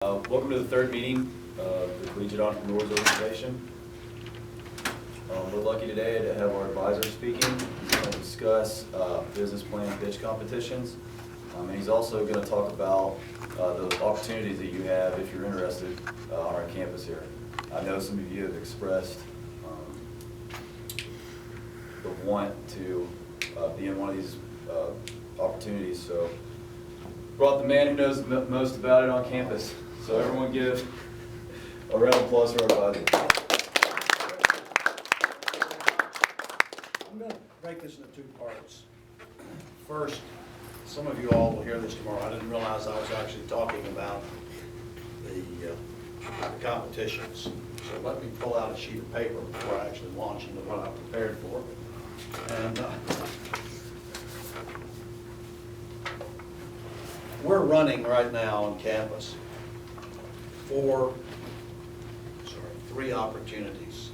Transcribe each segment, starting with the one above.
Welcome to the third meeting of the Collegiate Entrepreneurs Organization. We're lucky today to have our advisor speaking. He's going to discuss business plan pitch competitions. And he's also going to talk about the opportunities that you have if you're interested on our campus here. I know some of you have expressed the want to be in one of these opportunities. So brought the man who knows the most about it on campus. So everyone give a round of applause for our advisor. I'm going to break this into two parts. First, some of you all will hear this tomorrow. I didn't realize I was actually talking about the competitions. So let me pull out a sheet of paper before I actually launch into what I'm prepared for. And we're running right now on campus three opportunities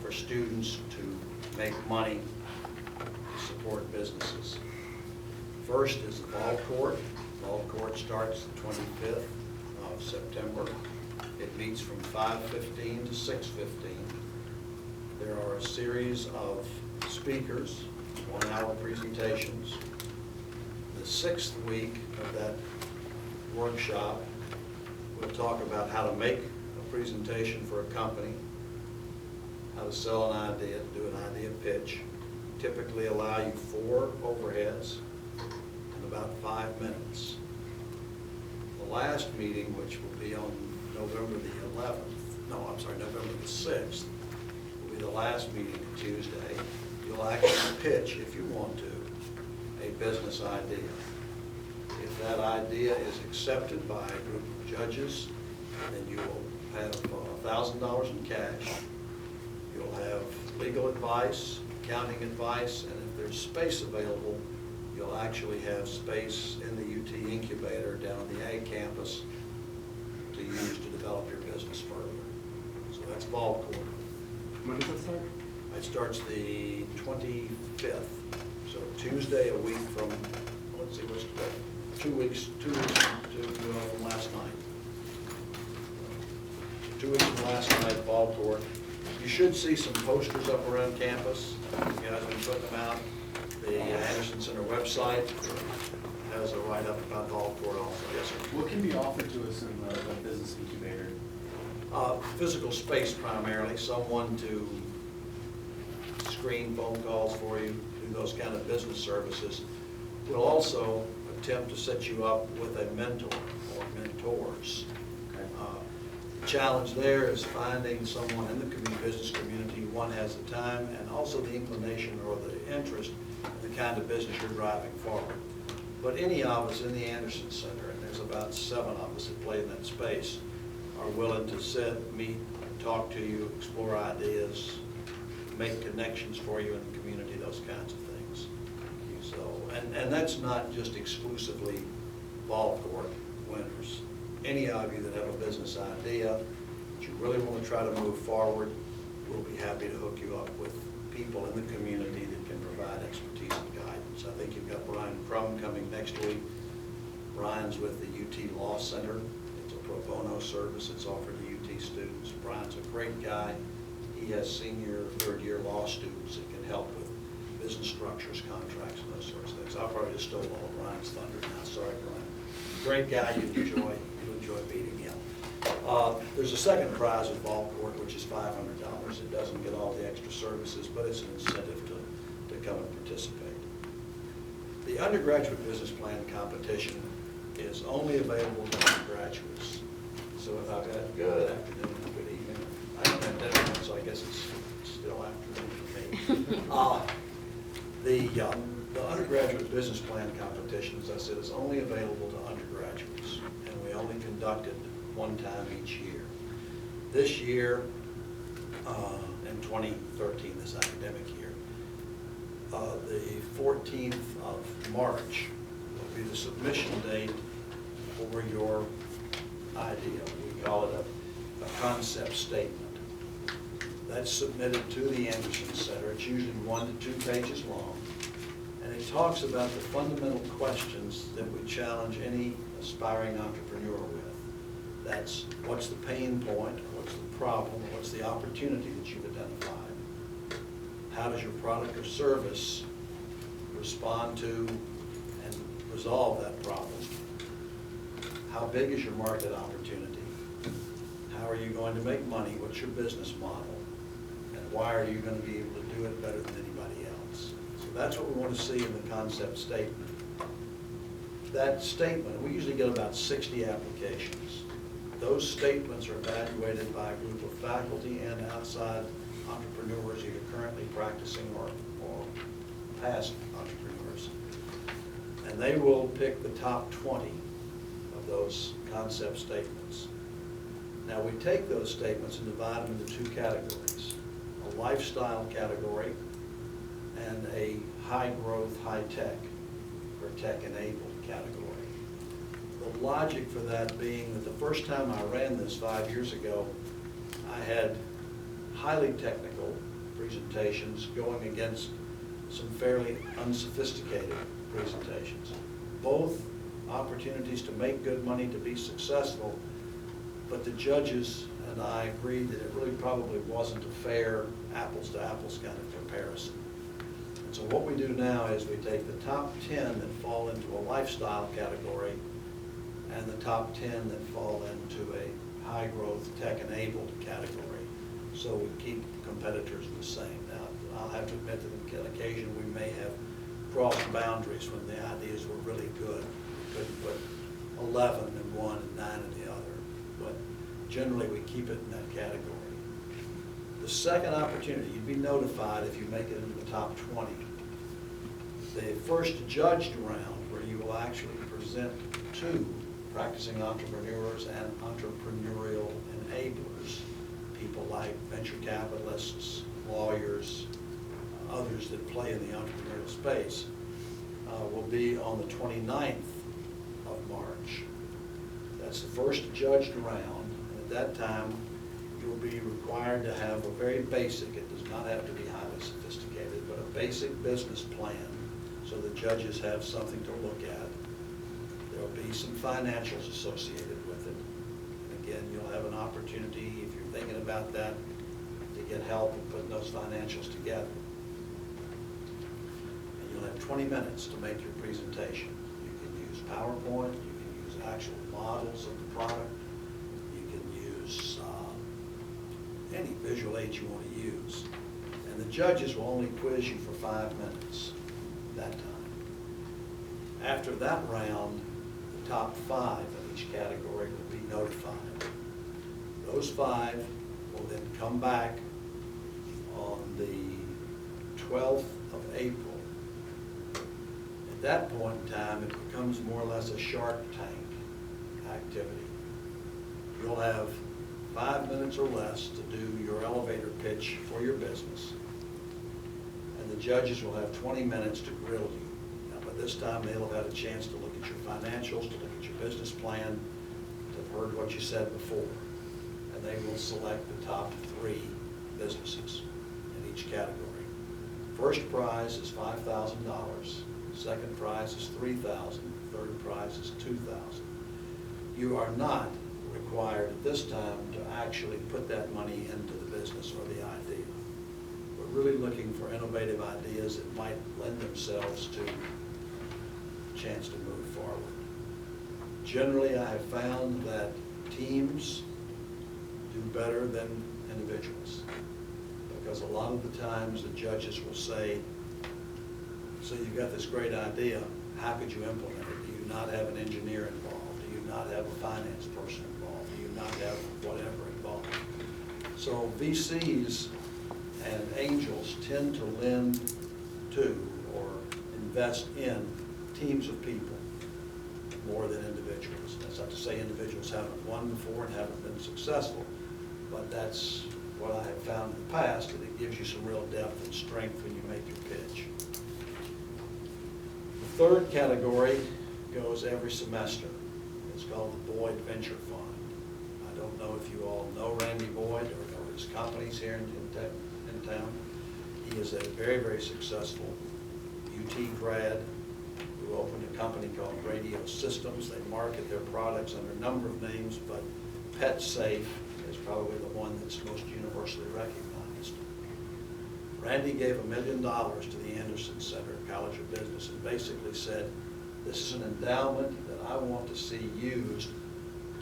for students to make money to support businesses. First is the ball court. Ball court starts the 25th of September. It meets from 5:15 to 6:15. There are a series of speakers, 1-hour presentations. The 6th week of that workshop, we'll talk about how to make a presentation for a company, how to sell an idea, do an idea pitch. Typically allow you 4 overheads in about 5 minutes. The last meeting, which will be on November the 6th, will be the last meeting Tuesday. You'll actually pitch, if you want to, a business idea. If that idea is accepted by a group of judges, then you will have $1,000 in cash. You'll have legal advice, accounting advice, and if there's space available, you'll actually have space in the UT incubator down on the Ag campus to use to develop your business further. So that's ball court. When does that start? It starts the 25th. So Tuesday, a week from, let's see, what's today? 2 weeks to from last night. 2 weeks from last night, ball court. You should see some posters up around campus. You guys have been putting them out. The Anderson Center website has a write-up about ball court also. Yes, sir. What can be offered to us in the business incubator? Physical space primarily, someone to screen phone calls for you, do those kind of business services. We'll also attempt to set you up with a mentor or mentors. Okay. The challenge there is finding someone in the business community, one has the time and also the inclination or the interest in the kind of business you're driving forward. But any of us in the Anderson Center, and there's about 7 of us that play in that space, are willing to sit, meet, talk to you, explore ideas, make connections for you in the community, those kinds of things. So, and that's not just exclusively ball court winners. Any of you that have a business idea that you really want to try to move forward, we'll be happy to hook you up with people in the community that can provide expertise and guidance. I think you've got Brian Crum coming next week. Brian's with the UT Law Center. It's a pro bono service that's offered to UT students. Brian's a great guy. He has senior, 3rd-year law students that can help with business structures, contracts, and those sorts of things. I probably just stole all of Brian's thunder now. Sorry, Brian. Great guy. You enjoy meeting him. There's a second prize at ball court, which is $500. It doesn't get all the extra services, but it's an incentive to come and participate. The undergraduate business plan competition is only available to undergraduates. So if I've got good afternoon, good evening. I don't have dinner, so I guess it's still afternoon for me. The undergraduate business plan competition, as I said, is only available to undergraduates, and we only conduct it 1 time each year. This year, in 2013, this academic year, the 14th of March will be the submission date for your idea. We call it a concept statement. That's submitted to the Anderson Center. It's usually 1 to 2 pages long. And it talks about the fundamental questions that we challenge any aspiring entrepreneur with. That's what's the pain point, what's the problem, what's the opportunity that you've identified. How does your product or service respond to and resolve that problem? How big is your market opportunity? How are you going to make money? What's your business model? And why are you going to be able to do it better than anybody else? So that's what we want to see in the concept statement. That statement, we usually get about 60 applications. Those statements are evaluated by a group of faculty and outside entrepreneurs, either currently practicing or past entrepreneurs. And they will pick the top 20 of those concept statements. Now, we take those statements and divide them into two categories: a lifestyle category and a high-growth, high-tech, or tech-enabled category. The logic for that being that the first time I ran this 5 years ago, I had highly technical presentations going against some fairly unsophisticated presentations. Both opportunities to make good money, to be successful, but the judges and I agreed that it really probably wasn't a fair apples-to-apples kind of comparison. And so what we do now is we take the top 10 that fall into a lifestyle category and the top 10 that fall into a high-growth, tech-enabled category. So we keep competitors the same. Now, I'll have to admit that on occasion we may have crossed boundaries when the ideas were really good. We couldn't put 11 in one and 9 in the other. But generally we keep it in that category. The second opportunity, you'd be notified if you make it into the top 20. The first judged round, where you will actually present to practicing entrepreneurs and entrepreneurial enablers, people like venture capitalists, lawyers, others that play in the entrepreneurial space, will be on the 29th of March. That's the first judged round, and at that time, you'll be required to have a very basic, it does not have to be highly sophisticated, but a basic business plan, so the judges have something to look at. There'll be some financials associated with it. And again, you'll have an opportunity, if you're thinking about that, to get help in putting those financials together. And you'll have 20 minutes to make your presentation. You can use PowerPoint, you can use actual models of the product, you can use any visual aid you want to use. And the judges will only quiz you for 5 minutes that time. After that round, the top 5 of each category will be notified. Those 5 will then come back on the 12th of April. At that point in time, it becomes more or less a Shark Tank activity. You'll have 5 minutes or less to do your elevator pitch for your business. And the judges will have 20 minutes to grill you. Now, by this time, they'll have had a chance to look at your financials, to look at your business plan, to have heard what you said before. And they will select the top 3 businesses in each category. First prize is $5,000. Second prize is $3,000. Third prize is $2,000. You are not required at this time to actually put that money into the business or the idea. We're really looking for innovative ideas that might lend themselves to a chance to move forward. Generally, I have found that teams do better than individuals, because a lot of the times the judges will say, so you've got this great idea, how could you implement it? Do you not have an engineer involved? Do you not have a finance person involved? Do you not have whatever involved? So VCs and angels tend to lend to or invest in teams of people more than individuals. That's not to say individuals haven't won before and haven't been successful, but that's what I have found in the past, and it gives you some real depth and strength when you make your pitch. The third category goes every semester. It's called the Boyd Venture Fund. I don't know if you all know Randy Boyd or know his companies here in town. He is a very, very successful UT grad who opened a company called Radio Systems. They market their products under a number of names, but Pet Safe is probably the one that's most universally recognized. Randy gave $1 million to the Anderson Center at College of Business and basically said, this is an endowment that I want to see used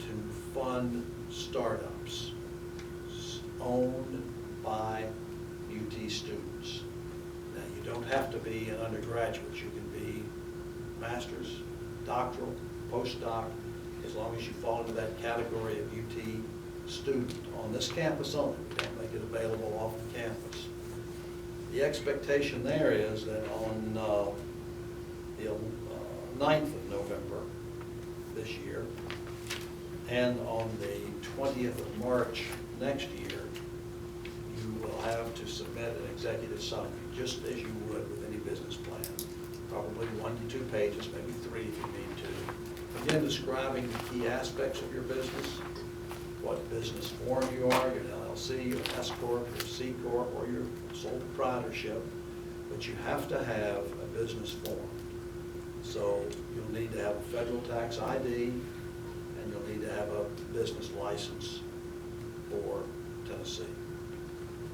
to fund startups owned by UT students. Now, you don't have to be an undergraduate. You can be master's, doctoral, postdoc, as long as you fall into that category of UT student on this campus only. We don't make it available off the campus. The expectation there is that on the 9th of November this year and on the 20th of March next year, you will have to submit an executive summary, just as you would with any business plan. Probably 1 to 2 pages, maybe 3 if you need to. Again, describing the key aspects of your business, what business form you are, your LLC, your S Corp, your C Corp, or your sole proprietorship, but you have to have a business form. So you'll need to have a federal tax ID, and you'll need to have a business license for Tennessee.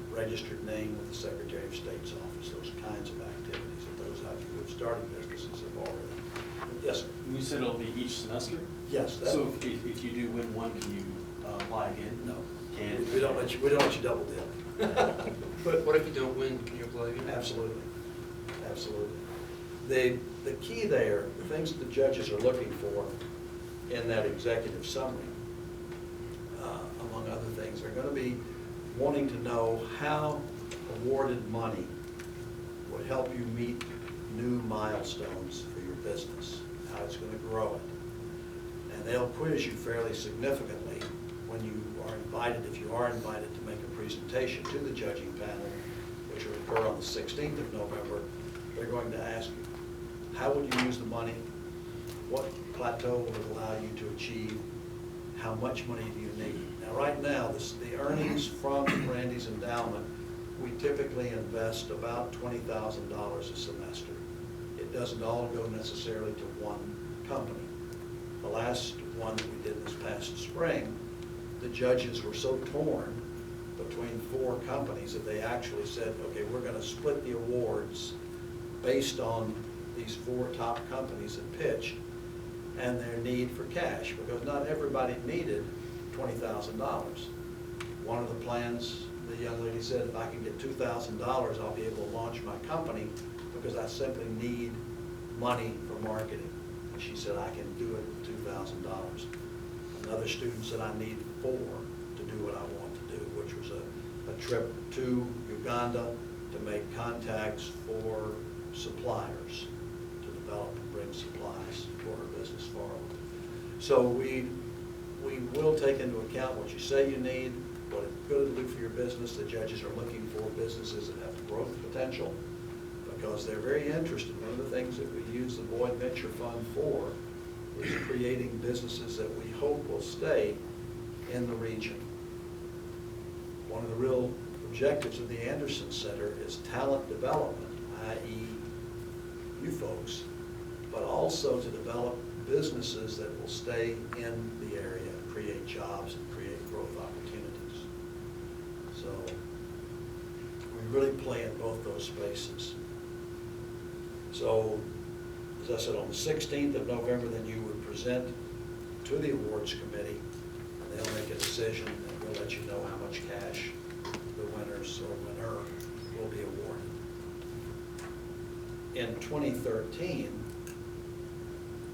Registered name with the Secretary of State's office, those kinds of activities that those of you who have started businesses have already. Yes, sir. You said it'll be each semester? Yes. that- So if you do win one, can you apply again? No. Can? We don't let you double dip. But what if you don't win, can you apply again? Absolutely, absolutely. The key there, the things that the judges are looking for in that executive summary, among other things, are going to be wanting to know how awarded money would help you meet new milestones for your business, how it's going to grow it. And they'll quiz you fairly significantly when you are invited, if you are invited to make a presentation to the judging panel, which will occur on the 16th of November. They're going to ask you, how would you use the money? What plateau would it allow you to achieve? How much money do you need? Now, right now, the earnings from Randy's endowment, we typically invest about $20,000 a semester. It doesn't all go necessarily to one company. The last one that we did this past spring, the judges were so torn between 4 companies that they actually said, okay, we're going to split the awards based on these 4 top companies that pitched and their need for cash, because not everybody needed $20,000. One of the plans, the young lady said, if I can get $2,000, I'll be able to launch my company because I simply need money for marketing. And she said, I can do it with $2,000. Another student said, I need 4 to do what I want to do, which was a trip to Uganda to make contacts for suppliers, to develop and bring supplies for her business forward. So we will take into account what you say you need, what it's going to do for your business. The judges are looking for businesses that have growth potential because they're very interested. One of the things that we use the Boyd Venture Fund for is creating businesses that we hope will stay in the region. One of the real objectives of the Anderson Center is talent development, i.e. you folks, but also to develop businesses that will stay in the area, create jobs and create growth opportunities. So we really play in both those spaces. So, as I said, on the 16th of November, then you would present to the awards committee, and they'll make a decision, and we'll let you know how much cash the winners or winner will be awarded. In 2013,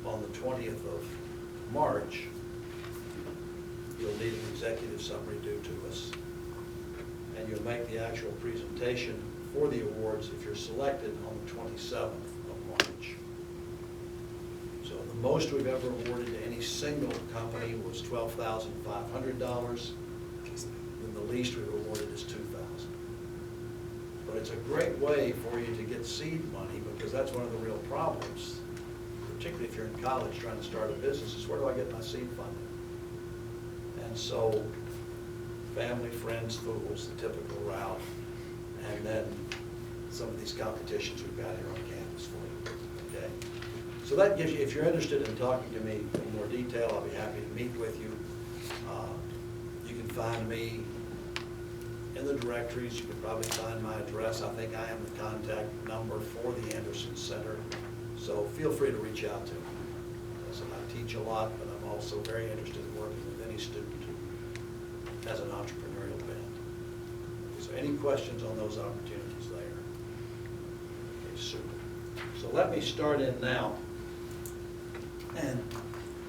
on the 20th of March, you'll need an executive summary due to us, and you'll make the actual presentation for the awards if you're selected on the 27th of March. So the most we've ever awarded to any single company was $12,500, and the least we've awarded is $2,000. But it's a great way for you to get seed money, because that's one of the real problems, particularly if you're in college trying to start a business, is where do I get my seed funding? And so family, friends, fools, the typical route, and then some of these competitions we've got here on campus for you, okay? So that gives you, if you're interested in talking to me in more detail, I'll be happy to meet with you. find me in the directories. You can probably find my address. I think I am the contact number for the Anderson Center. So feel free to reach out to me. Listen, I teach a lot, but I'm also very interested in working with any student who has an entrepreneurial bent. Is there any questions on those opportunities there? Okay, super. So let me start in now and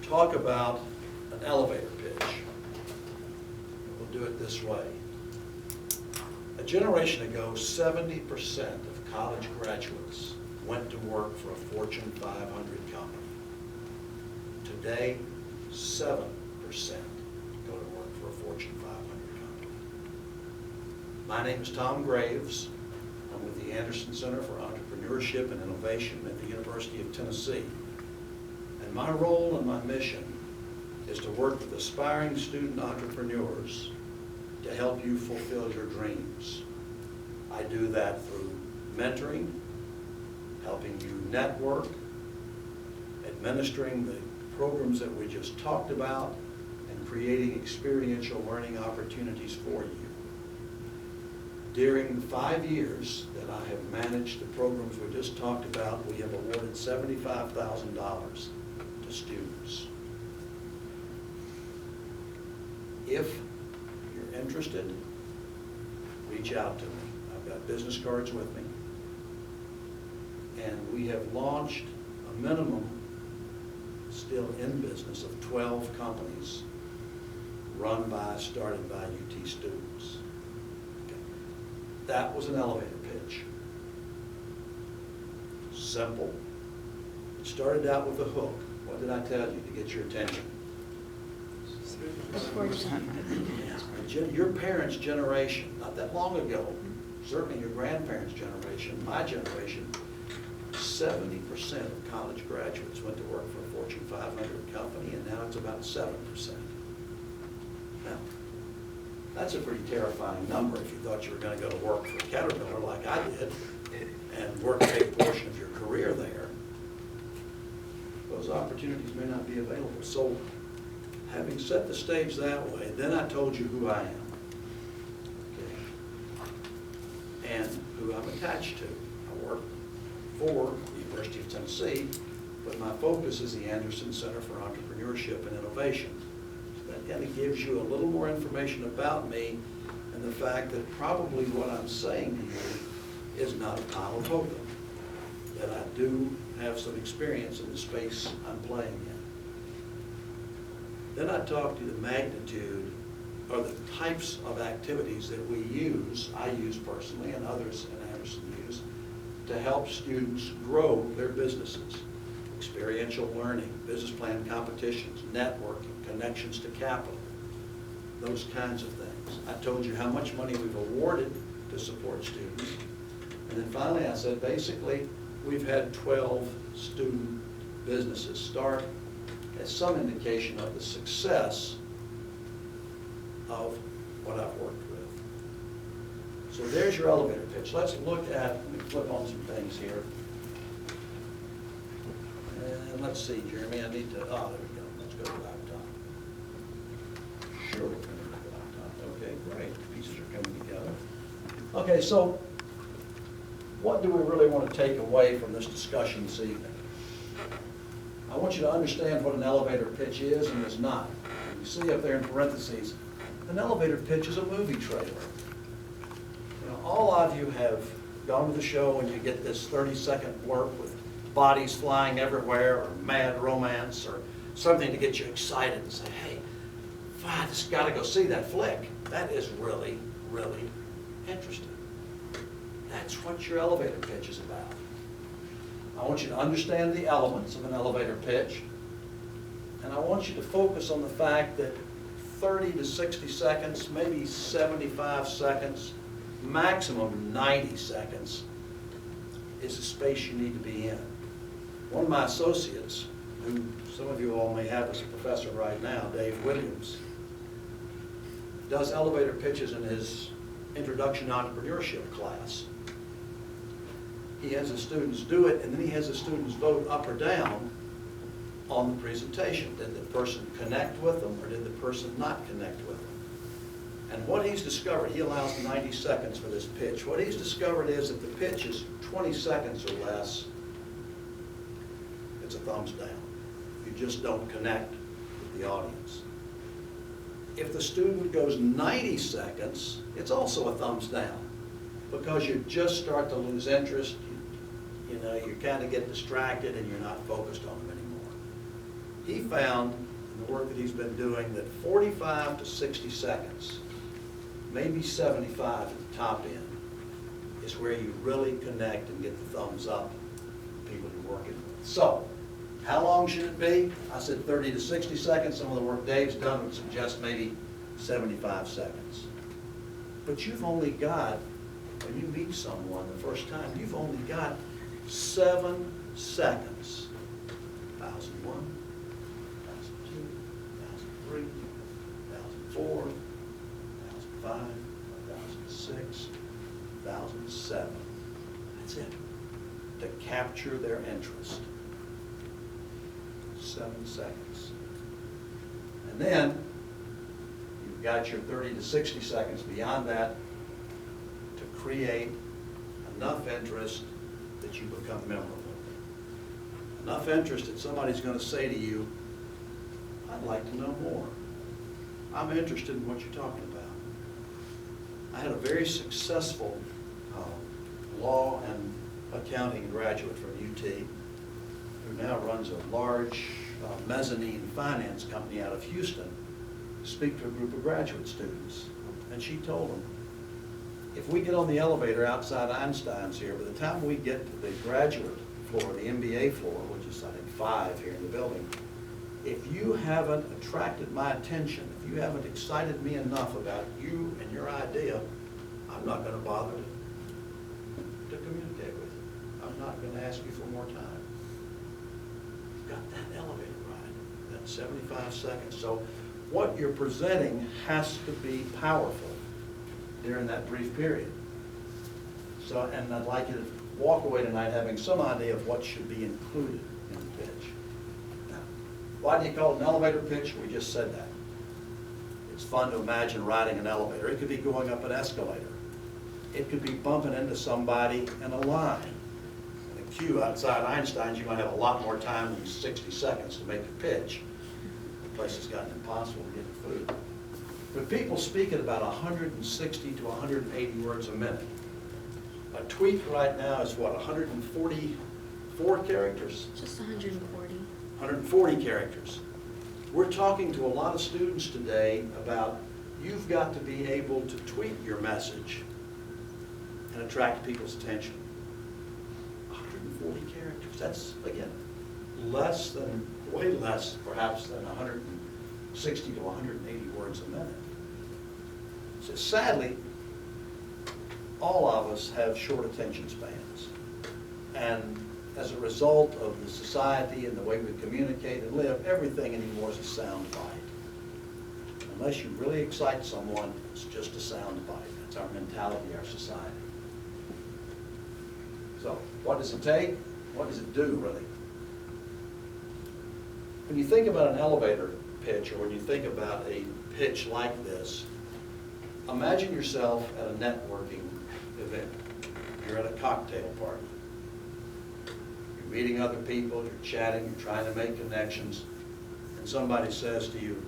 talk about an elevator pitch. We'll do it this way. A generation ago, 70% of college graduates went to work for a Fortune 500 company. Today, 7% go to work for a Fortune 500 company. My name is Tom Graves. I'm with the Anderson Center for Entrepreneurship and Innovation at the University of Tennessee. And my role and my mission is to work with aspiring student entrepreneurs to help you fulfill your dreams. I do that through mentoring, helping you network, administering the programs that we just talked about, and creating experiential learning opportunities for you. During the 5 years that I have managed the programs we just talked about, we have awarded $75,000 to students. If you're interested, reach out to me. I've got business cards with me. And we have launched a minimum, still in business, of 12 companies started by UT students. Okay. That was an elevator pitch. Simple. It started out with a hook. What did I tell you to get your attention? Your parents' generation, not that long ago, certainly your grandparents' generation, my generation, 70% of college graduates went to work for a Fortune 500 company, and now it's about 7%. Now, that's a pretty terrifying number if you thought you were going to go to work for Caterpillar like I did and work a big portion of your career there. Those opportunities may not be available. So, having set the stage that way, then I told you who I am, okay, and who I'm attached to. I work for the University of Tennessee, but my focus is the Anderson Center for Entrepreneurship and Innovation. So that kind of gives you a little more information about me and the fact that probably what I'm saying to you is not a pile of hokum, that I do have some experience in the space I'm playing in. Then I talked to the magnitude or the types of activities that we use, I use personally and others in Anderson use, to help students grow their businesses. Experiential learning, business plan competitions, networking, connections to capital, those kinds of things. I told you how much money we've awarded to support students. And then finally I said, basically, we've had 12 student businesses start as some indication of the success of what I've worked with. So there's your elevator pitch. Let's look at, let me flip on some things here. And let's see, Jeremy, I need to, there we go. Let's go to the laptop. Sure, we're going to the laptop. Okay, great. Pieces are coming together. Okay, so what do we really want to take away from this discussion this evening? I want you to understand what an elevator pitch is and is not. You see up there in parentheses, an elevator pitch is a movie trailer. You know, all of you have gone to the show and you get this 30-second blurb with bodies flying everywhere or mad romance or something to get you excited and say, hey, I just got to go see that flick. That is really, really interesting. That's what your elevator pitch is about. I want you to understand the elements of an elevator pitch, and I want you to focus on the fact that 30 to 60 seconds, maybe 75 seconds, maximum 90 seconds is the space you need to be in. One of my associates, who some of you all may have as a professor right now, Dave Williams, does elevator pitches in his Introduction to Entrepreneurship class. He has his students do it, and then he has his students vote up or down on the presentation. Did the person connect with them, or did the person not connect with them? And what he's discovered, he allows 90 seconds for this pitch. What he's discovered is if the pitch is 20 seconds or less, it's a thumbs down. You just don't connect with the audience. If the student goes 90 seconds, it's also a thumbs down, because you just start to lose interest. You know, you kind of get distracted and you're not focused on them anymore. He found in the work that he's been doing that 45 to 60 seconds, maybe 75 at the top end, is where you really connect and get the thumbs up from people you're working with. So, how long should it be? I said 30 to 60 seconds. Some of the work Dave's done would suggest maybe 75 seconds. But you've only got, when you meet someone the first time, you've only got 7 seconds. 1001, 1002, 1003, 1004, 1005, 1006, 1007. That's it. To capture their interest. 7 seconds. And then you've got your 30 to 60 seconds beyond that to create enough interest that you become memorable. Enough interest that somebody's going to say to you, I'd like to know more. I'm interested in what you're talking about. I had a very successful law and accounting graduate from UT who now runs a large mezzanine finance company out of Houston speak to a group of graduate students. And she told them, if we get on the elevator outside Einstein's here, by the time we get to the graduate floor, the MBA floor, which is I think 5 here in the building, if you haven't attracted my attention, if you haven't excited me enough about you and your idea, I'm not going to bother to communicate with you. I'm not going to ask you for more time. You've got that elevator ride, that 75 seconds. So what you're presenting has to be powerful during that brief period. So, and I'd like you to walk away tonight having some idea of what should be included in the pitch. Now, why do you call it an elevator pitch? We just said that. It's fun to imagine riding an elevator. It could be going up an escalator. It could be bumping into somebody in a line. In a queue outside Einstein's, you might have a lot more time than 60 seconds to make a pitch. The place has gotten impossible to get food. But people speak at about 160 to 180 words a minute. A tweet right now is what, 144 characters? Just 140. 140 characters. We're talking to a lot of students today about you've got to be able to tweet your message and attract people's attention. 140 characters. That's, again, less than, way less perhaps than 160 to 180 words a minute. So sadly, all of us have short attention spans. And as a result of the society and the way we communicate and live, everything anymore is a sound bite. Unless you really excite someone, it's just a sound bite. That's our mentality, our society. So, what does it take? What does it do, really? When you think about an elevator pitch, or when you think about a pitch like this, imagine yourself at a networking event. You're at a cocktail party. You're meeting other people, you're chatting, you're trying to make connections, and somebody says to you,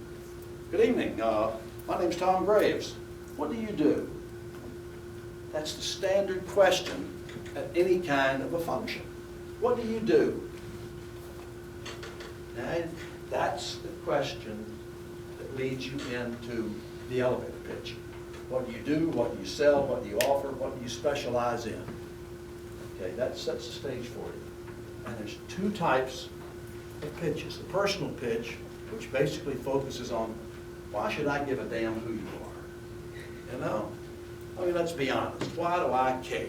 good evening, my name's Tom Graves. What do you do? That's the standard question at any kind of a function. What do you do? Now, that's the question that leads you into the elevator pitch. What do you do? What do you sell? What do you offer? What do you specialize in? Okay, that sets the stage for you. And there's 2 types of pitches. The personal pitch, which basically focuses on, why should I give a damn who you are? You know? I mean, let's be honest. Why do I care?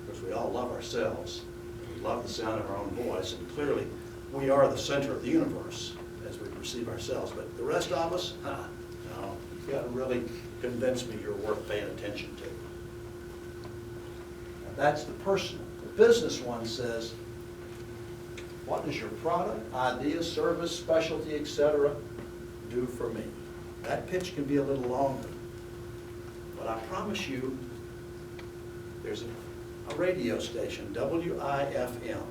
Because we all love ourselves. We love the sound of our own voice, and clearly we are the center of the universe as we perceive ourselves. But the rest of us, no. You've got to really convince me you're worth paying attention to. Now, that's the personal. The business one says, what does your product, idea, service, specialty, etc. do for me? That pitch can be a little longer. But I promise you, there's a radio station, WIFM.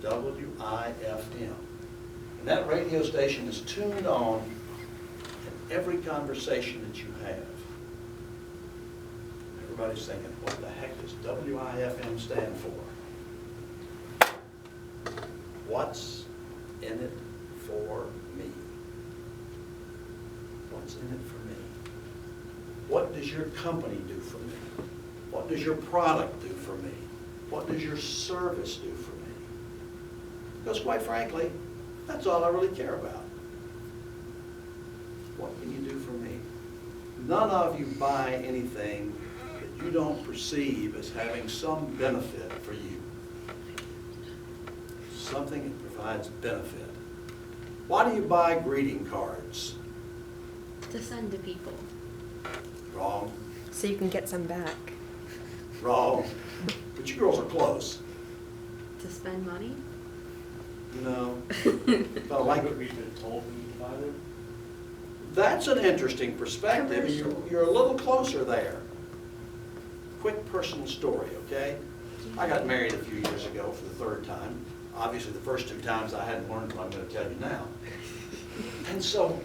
WIFM. And that radio station is tuned on in every conversation that you have. Everybody's thinking, what the heck does WIFM stand for? What's in it for me? What's in it for me? What does your company do for me? What does your product do for me? What does your service do for me? Because quite frankly, that's all I really care about. What can you do for me? None of you buy anything that you don't perceive as having some benefit for you. Something that provides benefit. Why do you buy greeting cards? To send to people. Wrong. So you can get some back. Wrong. But you girls are close. To spend money? No. But I like What it. we've been told we need to buy them? That's an interesting perspective. and You're a little closer there. Quick personal story, okay? I got married a few years ago for the third time. Obviously, the first two times I hadn't learned what I'm going to tell you now. And so,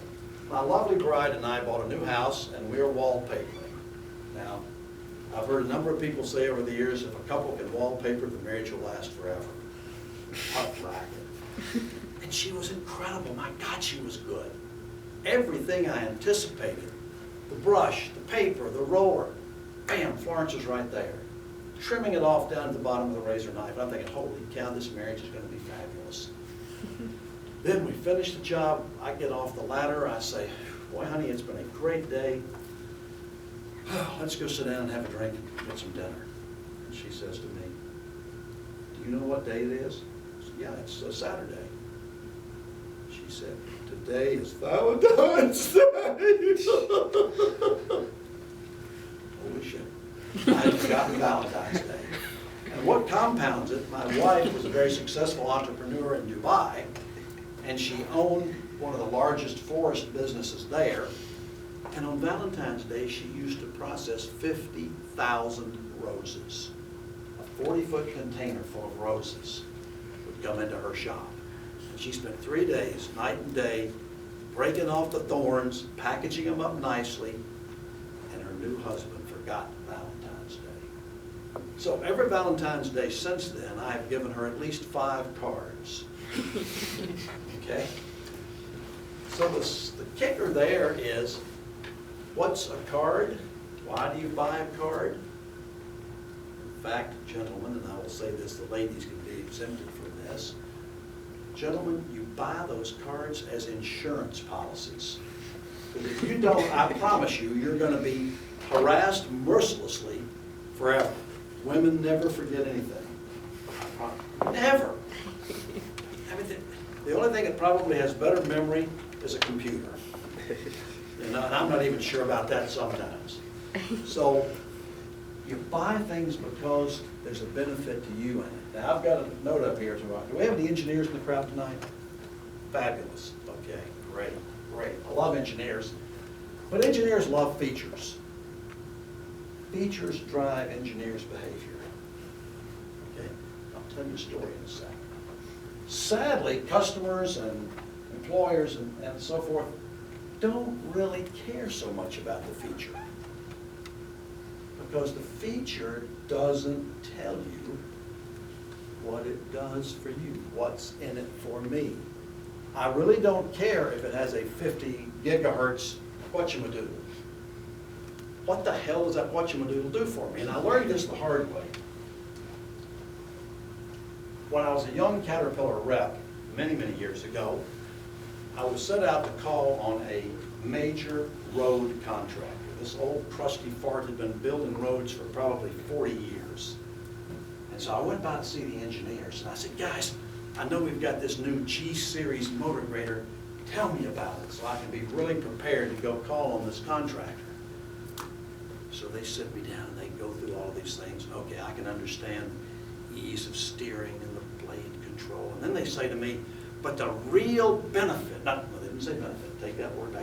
my lovely bride and I bought a new house, and we were wallpapering. Now, I've heard a number of people say over the years, if a couple can wallpaper, the marriage will last forever. Tough racket. And she was incredible. My God, she was good. Everything I anticipated. The brush, the paper, the roller. Bam, Florence is right there. Trimming it off down to the bottom of the razor knife. I'm thinking, holy cow, this marriage is going to be fabulous. Then we finish the job. I get off the ladder. I say, boy, honey, it's been a great day. Let's go sit down and have a drink and get some dinner. And she says to me, do you know what day it is? I said, yeah, it's a Saturday. She said, today is Valentine's Day. Holy shit. I had forgotten Valentine's Day. And what compounds it, my wife was a very successful entrepreneur in Dubai, and she owned one of the largest florist businesses there. And on Valentine's Day, she used to process 50,000 roses. A 40-foot container full of roses would come into her shop. And she spent 3 days, night and day, breaking off the thorns, packaging them up nicely, and her new husband forgot Valentine's Day. So every Valentine's Day since then, I have given her at least 5 cards. Okay? So the kicker there is, what's a card? Why do you buy a card? In fact, gentlemen, and I will say this, the ladies can be exempted from this. Gentlemen, you buy those cards as insurance policies. Because if you don't, I promise you, you're going to be harassed mercilessly forever. Women never forget anything. Never. I mean, the only thing that probably has better memory is a computer. And I'm not even sure about that sometimes. So you buy things because there's a benefit to you in it. Now, I've got a note up here. Do we have any engineers in the crowd tonight? Fabulous. Okay, great, great. I love engineers. But engineers love features. Features drive engineers' behavior. Okay, I'll tell you a story in a second. Sadly, customers and employers and so forth don't really care so much about the feature. Because the feature doesn't tell you what it does for you, what's in it for me. I really don't care if it has a 50 gigahertz whatchamadoodle. What the hell does that whatchamadoodle do for me? And I learned this the hard way. When I was a young Caterpillar rep, many, many years ago, I was sent out to call on a major road contractor. This old crusty fart had been building roads for probably 40 years. And so I went by to see the engineers, and I said, guys, I know we've got this new G-Series motor grader. Tell me about it so I can be really prepared to go call on this contractor. So they sit me down and they go through all of these things. Okay, I can understand ease of steering and the blade control. And then they say to me, but the real benefit, they didn't say benefit, take that word back.